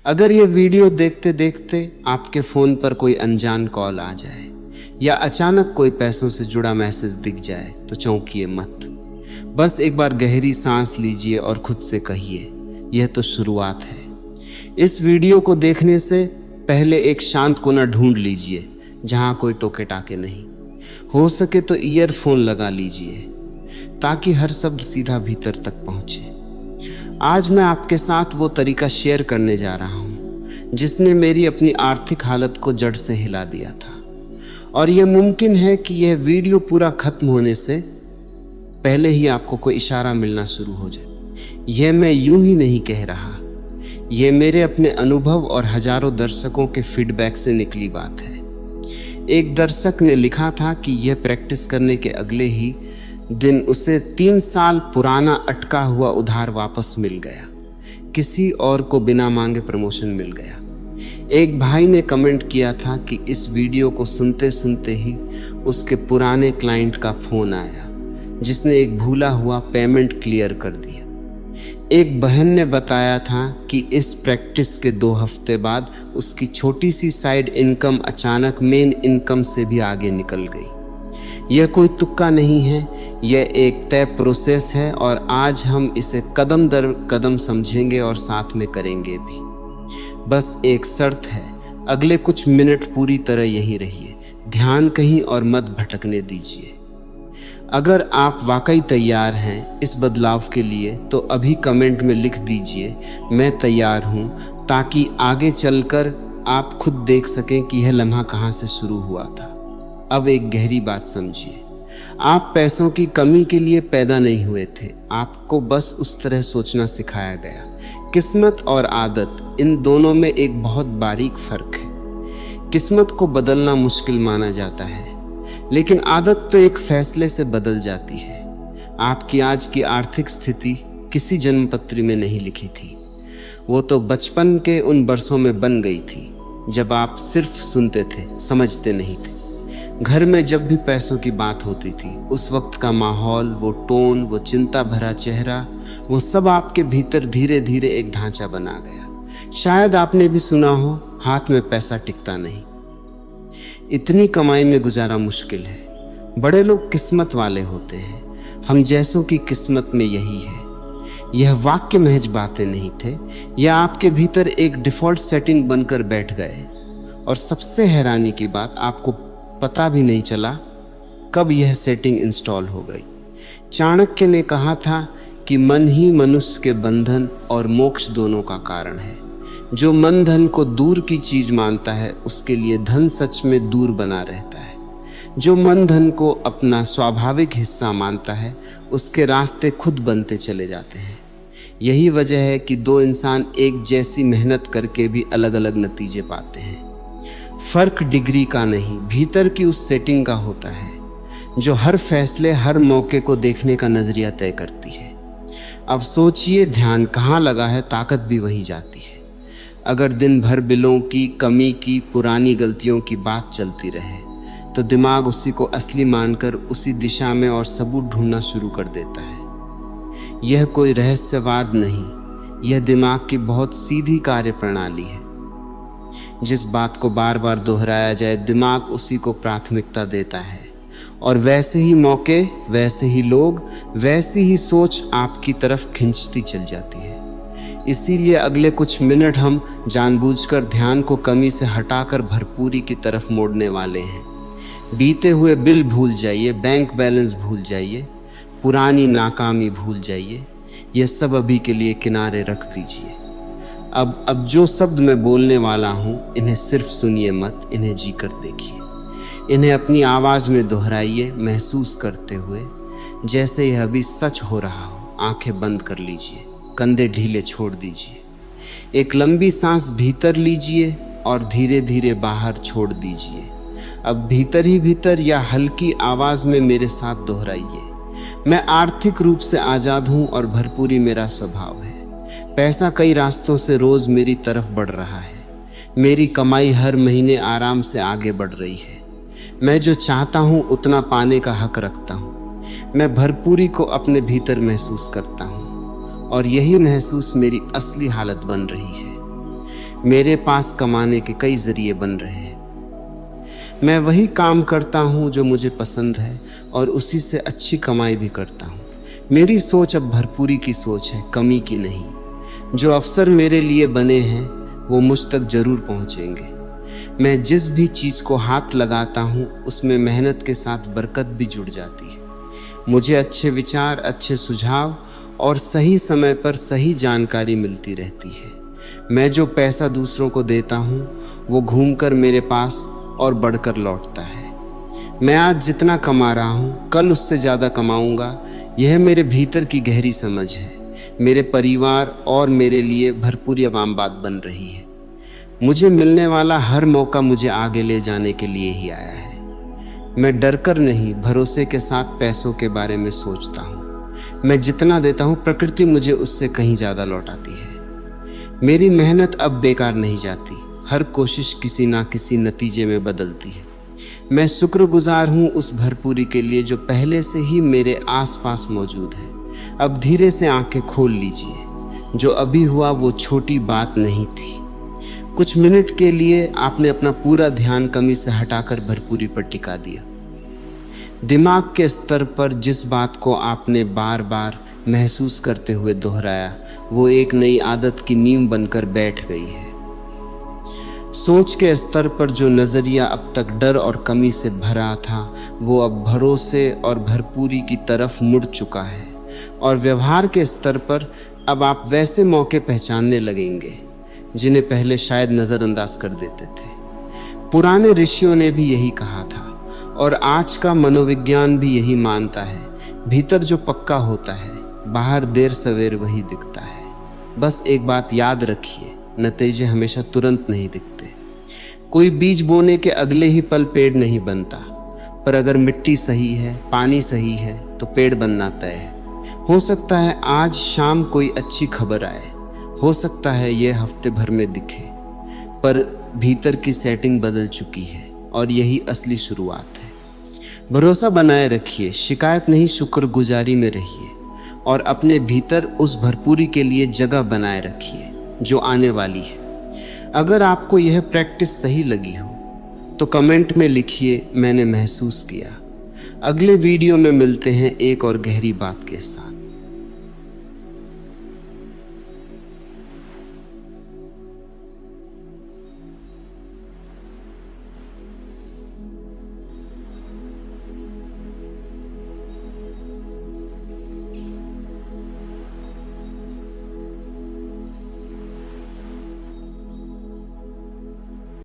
अगर ये वीडियो देखते देखते आपके फ़ोन पर कोई अनजान कॉल आ जाए या अचानक कोई पैसों से जुड़ा मैसेज दिख जाए तो चौंकिए मत। बस एक बार गहरी सांस लीजिए और खुद से कहिए, यह तो शुरुआत है। इस वीडियो को देखने से पहले एक शांत कोना ढूंढ लीजिए जहां कोई टोके टाके नहीं। हो सके तो ईयरफोन लगा लीजिए ताकि हर शब्द सीधा भीतर तक पहुंचे। आज मैं आपके साथ वो तरीका शेयर करने जा रहा हूं जिसने मेरी अपनी आर्थिक हालत को जड़ से हिला दिया था, और यह मुमकिन है कि यह वीडियो पूरा खत्म होने से पहले ही आपको कोई इशारा मिलना शुरू हो जाए। यह मैं यूं ही नहीं कह रहा, यह मेरे अपने अनुभव और हजारों दर्शकों के फीडबैक से निकली बात है। एक दर्शक ने लिखा था कि यह प्रैक्टिस करने के अगले ही दिन उसे 3 साल पुराना अटका हुआ उधार वापस मिल गया। किसी और को बिना मांगे प्रमोशन मिल गया। एक भाई ने कमेंट किया था कि इस वीडियो को सुनते सुनते ही उसके पुराने क्लाइंट का फोन आया जिसने एक भूला हुआ पेमेंट क्लियर कर दिया। एक बहन ने बताया था कि इस प्रैक्टिस के 2 हफ्ते बाद उसकी छोटी सी साइड इनकम अचानक मेन इनकम से भी आगे निकल गई। यह कोई तुक्का नहीं है, यह एक तय प्रोसेस है और आज हम इसे कदम दर कदम समझेंगे और साथ में करेंगे भी। बस एक शर्त है, अगले कुछ मिनट पूरी तरह यहीं रहिए, ध्यान कहीं और मत भटकने दीजिए। अगर आप वाकई तैयार हैं इस बदलाव के लिए तो अभी कमेंट में लिख दीजिए, मैं तैयार हूं, ताकि आगे चलकर आप खुद देख सकें कि यह लम्हा कहां से शुरू हुआ था। अब एक गहरी बात समझिए, आप पैसों की कमी के लिए पैदा नहीं हुए थे, आपको बस उस तरह सोचना सिखाया गया। किस्मत और आदत, इन दोनों में एक बहुत बारीक फर्क है। किस्मत को बदलना मुश्किल माना जाता है, लेकिन आदत तो एक फैसले से बदल जाती है। आपकी आज की आर्थिक स्थिति किसी जन्मपत्री में नहीं लिखी थी, वो तो बचपन के उन बरसों में बन गई थी जब आप सिर्फ सुनते थे, समझते नहीं थे। घर में जब भी पैसों की बात होती थी, उस वक्त का माहौल, वो टोन, वो चिंता भरा चेहरा, वो सब आपके भीतर धीरे धीरे एक ढांचा बना गया। शायद आपने भी सुना हो, हाथ में पैसा टिकता नहीं, इतनी कमाई में गुजारा मुश्किल है, बड़े लोग किस्मत वाले होते हैं, हम जैसों की किस्मत में यही है। यह वाक्य महज बातें नहीं थे, यह आपके भीतर एक डिफ़ॉल्ट सेटिंग बनकर बैठ गए। और सबसे हैरानी की बात, आपको पता भी नहीं चला कब यह सेटिंग इंस्टॉल हो गई। चाणक्य ने कहा था कि मन ही मनुष्य के बंधन और मोक्ष दोनों का कारण है। जो मन धन को दूर की चीज मानता है, उसके लिए धन सच में दूर बना रहता है। जो मन धन को अपना स्वाभाविक हिस्सा मानता है, उसके रास्ते खुद बनते चले जाते हैं। यही वजह है कि 2 इंसान एक जैसी मेहनत करके भी अलग अलग नतीजे पाते हैं। फर्क डिग्री का नहीं, भीतर की उस सेटिंग का होता है जो हर फैसले, हर मौके को देखने का नजरिया तय करती है। अब सोचिए, ध्यान कहाँ लगा है, ताकत भी वहीं जाती है। अगर दिन भर बिलों की, कमी की, पुरानी गलतियों की बात चलती रहे तो दिमाग उसी को असली मानकर उसी दिशा में और सबूत ढूंढना शुरू कर देता है। यह कोई रहस्यवाद नहीं, यह दिमाग की बहुत सीधी कार्य प्रणाली है। जिस बात को बार बार दोहराया जाए, दिमाग उसी को प्राथमिकता देता है, और वैसे ही मौके, वैसे ही लोग, वैसी ही सोच आपकी तरफ खिंचती चल जाती है। इसीलिए अगले कुछ मिनट हम जानबूझकर ध्यान को कमी से हटाकर भरपूरी की तरफ मोड़ने वाले हैं। बीते हुए बिल भूल जाइए, बैंक बैलेंस भूल जाइए, पुरानी नाकामी भूल जाइए, यह सब अभी के लिए किनारे रख दीजिए। अब जो शब्द मैं बोलने वाला हूँ, इन्हें सिर्फ सुनिए मत, इन्हें जी कर देखिए। इन्हें अपनी आवाज़ में दोहराइए, महसूस करते हुए जैसे यह अभी सच हो रहा हो। आंखें बंद कर लीजिए, कंधे ढीले छोड़ दीजिए, एक लंबी सांस भीतर लीजिए और धीरे धीरे बाहर छोड़ दीजिए। अब भीतर ही भीतर या हल्की आवाज़ में मेरे साथ दोहराइए, मैं आर्थिक रूप से आज़ाद हूँ और भरपूरी मेरा स्वभाव है। पैसा कई रास्तों से रोज मेरी तरफ बढ़ रहा है, मेरी कमाई हर महीने आराम से आगे बढ़ रही है। मैं जो चाहता हूँ उतना पाने का हक रखता हूँ। मैं भरपूरी को अपने भीतर महसूस करता हूँ और यही महसूस मेरी असली हालत बन रही है। मेरे पास कमाने के कई जरिए बन रहे हैं। मैं वही काम करता हूँ जो मुझे पसंद है और उसी से अच्छी कमाई भी करता हूँ। मेरी सोच अब भरपूरी की सोच है, कमी की नहीं। जो अवसर मेरे लिए बने हैं वो मुझ तक जरूर पहुँचेंगे। मैं जिस भी चीज़ को हाथ लगाता हूँ उसमें मेहनत के साथ बरकत भी जुड़ जाती है। मुझे अच्छे विचार, अच्छे सुझाव और सही समय पर सही जानकारी मिलती रहती है। मैं जो पैसा दूसरों को देता हूँ वो घूमकर मेरे पास और बढ़कर लौटता है। मैं आज जितना कमा रहा हूँ कल उससे ज़्यादा कमाऊँगा, यह मेरे भीतर की गहरी समझ है। मेरे परिवार और मेरे लिए भरपूर आम बात बन रही है। मुझे मिलने वाला हर मौका मुझे आगे ले जाने के लिए ही आया है। मैं डरकर नहीं, भरोसे के साथ पैसों के बारे में सोचता हूँ। मैं जितना देता हूँ प्रकृति मुझे उससे कहीं ज़्यादा लौटाती है। मेरी मेहनत अब बेकार नहीं जाती, हर कोशिश किसी ना किसी नतीजे में बदलती है। मैं शुक्रगुजार हूँ उस भरपूरी के लिए जो पहले से ही मेरे आसपास मौजूद है। अब धीरे से आंखें खोल लीजिए, जो अभी हुआ वो छोटी बात नहीं थी। कुछ मिनट के लिए आपने अपना पूरा ध्यान कमी से हटाकर भरपूरी पर टिका दिया। दिमाग के स्तर पर जिस बात को आपने बार बार महसूस करते हुए दोहराया वो एक नई आदत की नींव बनकर बैठ गई है। सोच के स्तर पर जो नजरिया अब तक डर और कमी से भरा था वो अब भरोसे और भरपूरी की तरफ मुड़ चुका है। और व्यवहार के स्तर पर अब आप वैसे मौके पहचानने लगेंगे जिन्हें पहले शायद नजरअंदाज कर देते थे। पुराने ऋषियों ने भी यही कहा था और आज का मनोविज्ञान भी यही मानता है, भीतर जो पक्का होता है बाहर देर सवेर वही दिखता है। बस एक बात याद रखिए, नतीजे हमेशा तुरंत नहीं दिखते। कोई बीज बोने के अगले ही पल पेड़ नहीं बनता, पर अगर मिट्टी सही है, पानी सही है तो पेड़ बनना तय है। हो सकता है आज शाम कोई अच्छी खबर आए, हो सकता है ये हफ्ते भर में दिखे, पर भीतर की सेटिंग बदल चुकी है और यही असली शुरुआत है। भरोसा बनाए रखिए, शिकायत नहीं शुक्रगुजारी में रहिए और अपने भीतर उस भरपूरी के लिए जगह बनाए रखिए जो आने वाली है। अगर आपको यह प्रैक्टिस सही लगी हो तो कमेंट में लिखिए मैंने महसूस किया। अगले वीडियो में मिलते हैं एक और गहरी बात के साथ।